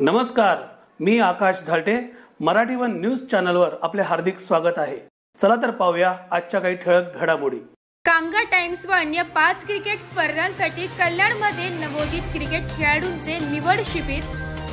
नमस्कार, मी आकाश झालटे. Marathi one news चॅनलवर आपले हार्दिक स्वागत आहे. चला तर पाहूया आजच्या काही ठळक घडामोडी. कांगा टाइम्स व अन्य 5 क्रिकेट स्पर्धांसाठी कल्याणमध्ये नवोदित क्रिकेट खेळाडूंचे निवड शिबिर.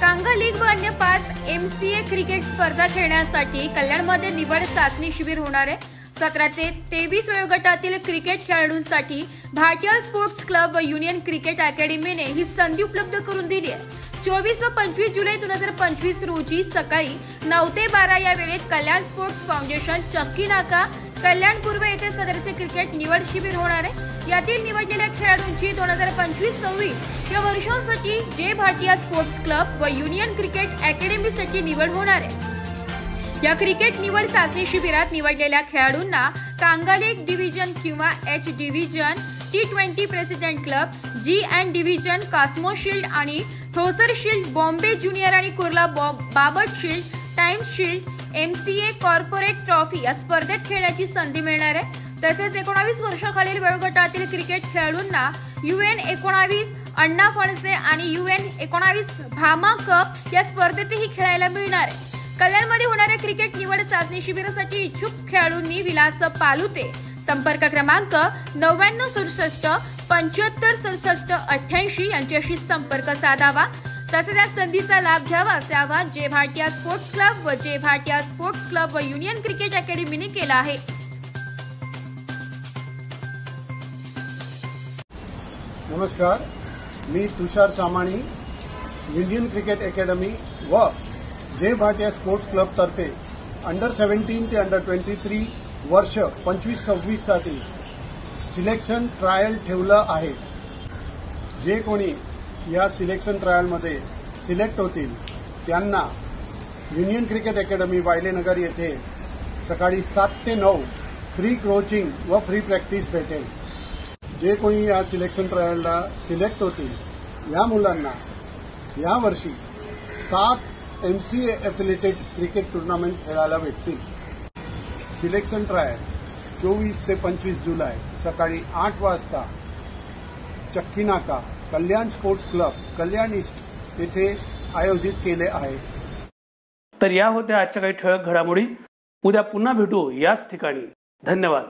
कांगा लीग व अन्य 5 MCA क्रिकेट स्पर्धा खेळण्यासाठी कल्याणमध्ये निवड चाचणी शिबिर होणार आहे. 17 ते 23 वयोगटातील क्रिकेट खेळाडूंसाठी भारतीय स्पोर्ट्स क्लब व युनियन क्रिकेट अकॅडमीने ही संधी उपलब्ध करून दिली आहे. 24 व 25 जुलै 2025 रोजी सकाळी 9 ते 12 या वेळेत कल्याण स्पोर्ट्स फाउंडेशन चक्की नाका कल्याण पूर्व येथे सदरचे क्रिकेट निवड शिबिर होणार आहे. यातील निवडलेल्या खेळाडूंची 2025-26 या वर्षासाठी जे भारतीय स्पोर्ट्स क्लब व युनियन क्रिकेट अकॅडमीसाठी निवड होणार आहे. या क्रिकेट निवड चाचणी शिबिरात निवडलेल्या खेळाडूंना कांगा लीग डिव्हिजन किंवा H division, T20 president club, G division, कास्मो शिल्ड आणि ठोसर शिल्ड, बॉम्बे ज्युनियर आणि कुर्ला बाबट shield, Times shield, MCA corporate trophy या स्पर्धेत खेळण्याची संधी मिळणार आहे. तसेच 19 वर्षाखालील वयोगटातील क्रिकेट खेळाडूंना UN-19 अण्णा फणसे आणि UN-19 भामा कप या स्पर्धेतही खेळायला मिळणार आहे. कल्याणमध्ये होणाऱ्या क्रिकेट निवड चाचणी शिबिरासाठी इच्छुक खेळाडूंनी विलास पालुते संपर्क क्रमांक 9967 7567 88 यांच्याशी संपर्क साधावा. तसेच या संधीचा लाभ घ्यावा असे आवाहन जे भारतीय स्पोर्ट्स क्लब व जे भारतीय स्पोर्ट्स क्लब व युनियन क्रिकेट अकॅडमीने केला आहे. नमस्कार, मी तुषार सामाणी, युनियन क्रिकेट अकॅडमी व जे भारतीय स्पोर्ट्स क्लब तर्फे अंडर 17 ते अंडर 23 वर्ष 25-26 साठी सिलेक्शन ट्रायल ठेवलं आहे. जे कोणी या सिलेक्शन ट्रायलमध्ये सिलेक्ट होतील त्यांना युनियन क्रिकेट अकॅडमी वायलेनगर येथे सकाळी 7 ते 9 फ्री कोचिंग व फ्री प्रॅक्टिस भेटेल. जे कोणी या सिलेक्शन ट्रायलला सिलेक्ट होतील या मुलांना यावर्षी 7 MCA एफिलिएटेड क्रिकेट टूर्नामेंट खेळायला भेटतील. सिलेक्शन ट्रायल 24 ते 25 जुलै सकाळी 8 वाजता चक्की नाका कल्याण स्पोर्ट्स क्लब कल्याण ईस्ट येथे आयोजित केले आहे. तर या होत्या आजच्या काही ठळक घडामोडी. उद्या पुन्हा भेटू याच ठिकाणी. धन्यवाद.